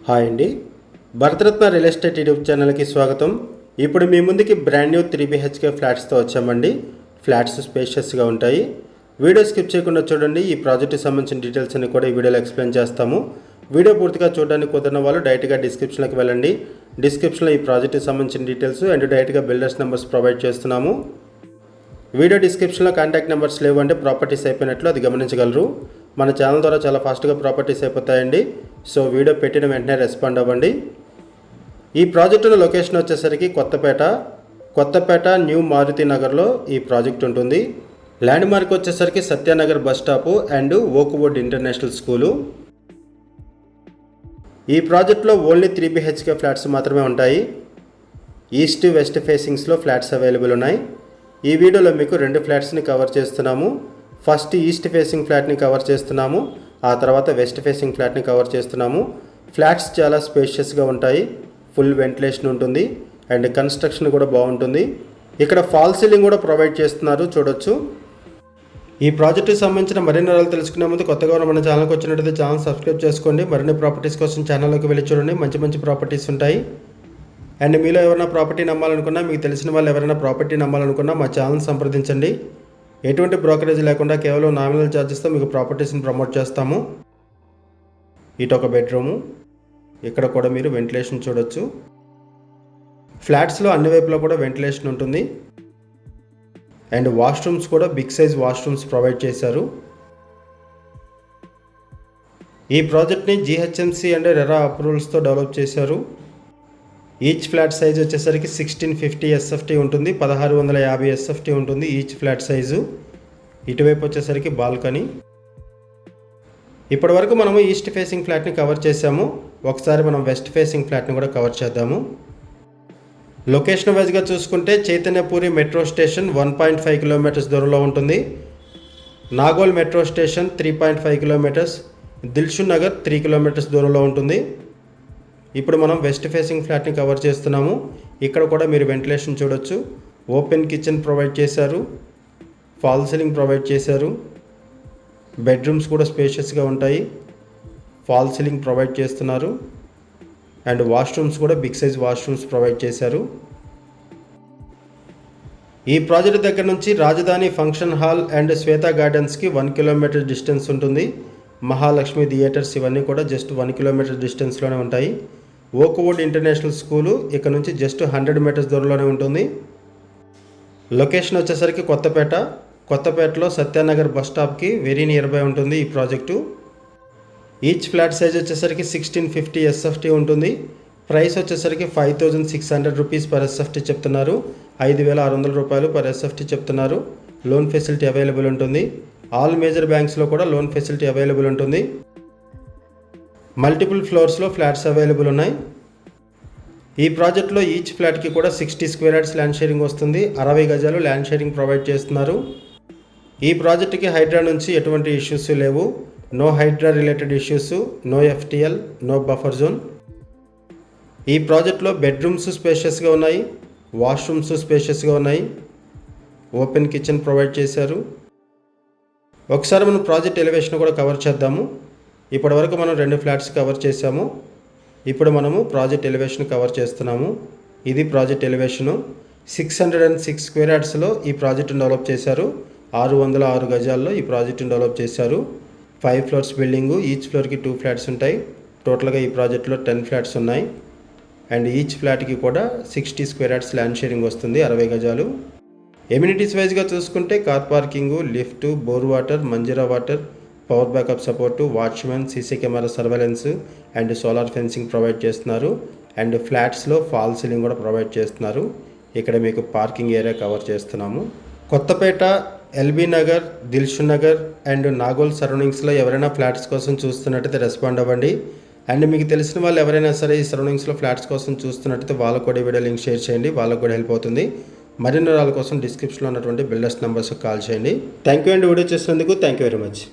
Hi అండి, Bharat Ratna real estate YouTube ఛానల్కి స్వాగతం. ఇప్పుడు మీ ముందుకి బ్రాండ్ న్యూ 3 BHK ఫ్లాట్స్తో వచ్చామండి. ఫ్లాట్స్ స్పేషియస్గా ఉంటాయి. వీడియో స్కిప్ చేయకుండా చూడండి. ఈ ప్రాజెక్ట్కి సంబంధించిన డీటెయిల్స్ అన్ని కూడా ఈ వీడియోలో ఎక్స్ప్లెయిన్ చేస్తాము. వీడియో పూర్తిగా చూడడానికి కుదిరిన వాళ్ళు డైరెక్ట్గా డిస్క్రిప్షన్లోకి వెళ్ళండి. డిస్క్రిప్షన్లో ఈ ప్రాజెక్ట్కి సంబంధించిన డీటెయిల్స్ అండ్ డైరెక్ట్గా బిల్డర్స్ నెంబర్స్ ప్రొవైడ్ చేస్తున్నాము. వీడియో డిస్క్రిప్షన్లో కాంటాక్ట్ నెంబర్స్ లేవు అంటే ప్రాపర్టీస్ అయిపోయినట్లు అది గమనించగలరు. మన ఛానల్ ద్వారా చాలా ఫాస్ట్గా ప్రాపర్టీస్ అయిపోతాయండి. సో వీడియో పెట్టిన వెంటనే రెస్పాండ్ అవ్వండి. ఈ ప్రాజెక్టు లొకేషన్ వచ్చేసరికి కొత్తపేట న్యూ మారుతి నగర్లో ఈ ప్రాజెక్ట్ ఉంటుంది. ల్యాండ్ మార్క్ వచ్చేసరికి Satyanagar bus stop and Oakwood international school. ఈ ప్రాజెక్ట్లో ఓన్లీ 3 BHK ఫ్లాట్స్ మాత్రమే ఉంటాయి. ఈస్ట్ వెస్ట్ ఫేసింగ్స్లో ఫ్లాట్స్ అవైలబుల్ ఉన్నాయి. ఈ వీడియోలో మీకు 2 ఫ్లాట్స్ని కవర్ చేస్తున్నాము. ఫస్ట్ ఈస్ట్ ఫేసింగ్ ఫ్లాట్ని కవర్ చేస్తున్నాము, ఆ తర్వాత వెస్ట్ ఫేసింగ్ ఫ్లాట్ని కవర్ చేస్తున్నాము. ఫ్లాట్స్ చాలా స్పేషియస్గా ఉంటాయి, ఫుల్ వెంటిలేషన్ ఉంటుంది అండ్ కన్స్ట్రక్షన్ కూడా బాగుంటుంది. ఇక్కడ ఫాల్ సీలింగ్ కూడా ప్రొవైడ్ చేస్తున్నారు, చూడొచ్చు. ఈ ప్రాజెక్టుకి సంబంధించిన మరిన్ని వివరాలు తెలుసుకునే ముందు కొత్తగా మన ఛానల్కి వచ్చినట్లయితే ఛానల్ సబ్స్క్రైబ్ చేసుకోండి. మరిన్ని ప్రాపర్టీస్ కోసం ఛానల్లోకి వెళ్ళి చూడండి, మంచి ప్రాపర్టీస్ ఉంటాయి. అండ్ మీలో ఎవరైనా ప్రాపర్టీ నమ్మాలనుకున్నా, మీకు తెలిసిన వాళ్ళు ఎవరైనా ప్రాపర్టీ నమ్మాలనుకున్నా మా ఛానల్ సంప్రదించండి. ఎటువంటి బ్రోకరేజ్ లేకుండా కేవలం నామినల్ ఛార్జెస్తో మీకు ప్రాపర్టీస్ని ప్రమోట్ చేస్తాము. ఇటు ఒక బెడ్రూము, ఇక్కడ కూడా మీరు వెంటిలేషన్ చూడొచ్చు. ఫ్లాట్స్లో అన్ని వైపులో కూడా వెంటిలేషన్ ఉంటుంది అండ్ వాష్రూమ్స్ కూడా బిగ్ సైజ్ వాష్రూమ్స్ ప్రొవైడ్ చేశారు. ఈ ప్రాజెక్ట్ని GHMC అండ్ రెరా అప్రూవల్స్తో డెవలప్ చేశారు. ఈచ్ ఫ్లాట్ సైజ్ వచ్చేసరికి 1650 SFT ఉంటుంది, 1650 SFT ఉంటుంది ఈచ్ ఫ్లాట్ సైజు. ఇటువైపు వచ్చేసరికి బాల్కనీ. ఇప్పటి వరకు మనము ఈస్ట్ ఫేసింగ్ ఫ్లాట్ని కవర్ చేసాము. ఒకసారి మనం వెస్ట్ ఫేసింగ్ ఫ్లాట్ని కూడా కవర్ చేద్దాము. లొకేషన్ వైజ్గా చూసుకుంటే చైతన్యపూరి మెట్రో స్టేషన్ 1.5 కిలోమీటర్స్ దూరంలో ఉంటుంది. Nagole metro station 3.5 kilometres, Dilsukh Nagar 3 kilometres దూరంలో ఉంటుంది. ఇప్పుడు మనం వెస్ట్ ఫేసింగ్ ఫ్లాట్ని కవర్ చేస్తున్నాము. ఇక్కడ కూడా మీరు వెంటిలేషన్ చూడొచ్చు. ఓపెన్ కిచెన్ ప్రొవైడ్ చేశారు, ఫాల్ సీలింగ్ ప్రొవైడ్ చేశారు. బెడ్రూమ్స్ కూడా స్పేషియస్గా ఉంటాయి, ఫాల్ సీలింగ్ ప్రొవైడ్ చేస్తున్నారు అండ్ వాష్రూమ్స్ కూడా బిగ్ సైజ్ వాష్రూమ్స్ ప్రొవైడ్ చేశారు. ఈ ప్రాజెక్ట్ దగ్గర నుంచి Rajadhani function hall and Swetha గార్డెన్స్కి 1 కిలోమీటర్ డిస్టెన్స్ ఉంటుంది. మహాలక్ష్మి థియేటర్స్ ఇవన్నీ కూడా జస్ట్ 1 కిలోమీటర్ డిస్టెన్స్లోనే ఉంటాయి. ఓక్వుడ్ ఇంటర్నేషనల్ స్కూలు ఇక్కడ నుంచి జస్ట్ 100 మీటర్స్ దూరంలోనే ఉంటుంది. లొకేషన్ వచ్చేసరికి కొత్తపేటలో సత్యానగర్ బస్ స్టాప్కి వెరీ నియర్ బై ఉంటుంది ఈ ప్రాజెక్టు. ఈచ్ ఫ్లాట్ సైజ్ వచ్చేసరికి 1650 SFT ఉంటుంది. ప్రైస్ వచ్చేసరికి 5600 రూపీస్ పర్ SFT చెప్తున్నారు. 5600 రూపాయలు పర్ SFT చెప్తున్నారు. లోన్ ఫెసిలిటీ అవైలబుల్ ఉంటుంది. ఆల్ మేజర్ బ్యాంక్స్లో కూడా లోన్ ఫెసిలిటీ అవైలబుల్ ఉంటుంది. మల్టిపుల్ ఫ్లోర్స్లో ఫ్లాట్స్ అవైలబుల్ ఉన్నాయి. ఈ ప్రాజెక్ట్లో ఈచ్ ఫ్లాట్కి కూడా 60 స్క్వేర్ యార్డ్స్ ల్యాండ్ షేరింగ్ వస్తుంది. 60 గజాలు ల్యాండ్ షేరింగ్ ప్రొవైడ్ చేస్తున్నారు. ఈ ప్రాజెక్ట్కి హైడ్రా నుంచి ఎటువంటి ఇష్యూస్ లేవు. No HYDRAA related issues, no FTL, no buffer zone. ఈ ప్రాజెక్ట్లో బెడ్రూమ్స్ స్పేషియస్గా ఉన్నాయి, వాష్రూమ్స్ స్పేషియస్గా ఉన్నాయి, ఓపెన్ కిచెన్ ప్రొవైడ్ చేశారు. ఒకసారి మనం ప్రాజెక్ట్ ఎలివేషన్ కూడా కవర్ చేద్దాము. ఇప్పటి వరకు మనం 2 ఫ్లాట్స్ కవర్ చేసాము. ఇప్పుడు మనము ప్రాజెక్ట్ ఎలివేషన్ కవర్ చేస్తున్నాము. ఇది ప్రాజెక్ట్ ఎలివేషను. 606 స్క్వేర్ యార్డ్స్లో ఈ ప్రాజెక్టును డెవలప్ చేశారు. 606 గజాల్లో ఈ ప్రాజెక్టును డెవలప్ చేశారు. 5 ఫ్లోర్స్ బిల్డింగు, ఈచ్ ఫ్లోర్కి 2 ఫ్లాట్స్ ఉంటాయి. టోటల్గా ఈ ప్రాజెక్ట్లో 10 ఫ్లాట్స్ ఉన్నాయి అండ్ ఈచ్ ఫ్లాట్కి కూడా 60 స్క్వేర్ యార్డ్స్ ల్యాండ్ షేరింగ్ వస్తుంది, 60 గజాలు. ఎమ్యూనిటీస్ వైజ్గా చూసుకుంటే car parking, lift, bore water, Manjira water, power backup support, watchmen, CC camera surveillance and solar fencing provide చేస్తున్నారు అండ్ ఫ్లాట్స్లో ఫాల్ సీలింగ్ కూడా ప్రొవైడ్ చేస్తున్నారు. ఇక్కడ మీకు పార్కింగ్ ఏరియా కవర్ చేస్తున్నాము. కొత్తపేట, LB నగర్, దిల్షుక్ నగర్ అండ్ నాగోల్ సరౌండింగ్స్లో ఎవరైనా ఫ్లాట్స్ కోసం చూస్తున్నట్టయితే రెస్పాండ్ అవ్వండి. అండ్ మీకు తెలిసిన వాళ్ళు ఎవరైనా సరే ఈ సరౌండింగ్స్లో ఫ్లాట్స్ కోసం చూస్తున్నట్టయితే వాళ్ళకు కూడా వీడియో లింక్ షేర్ చేయండి, వాళ్ళకు కూడా హెల్ప్ అవుతుంది. మరిన్ని వివరాల కోసం డిస్క్రిప్షన్లో ఉన్నటువంటి బిల్డర్స్ నెంబర్స్కి కాల్ చేయండి. థ్యాంక్ యూ అండి, వీడియో చేసినందుకు థ్యాంక్ యూ వెరీ మచ్.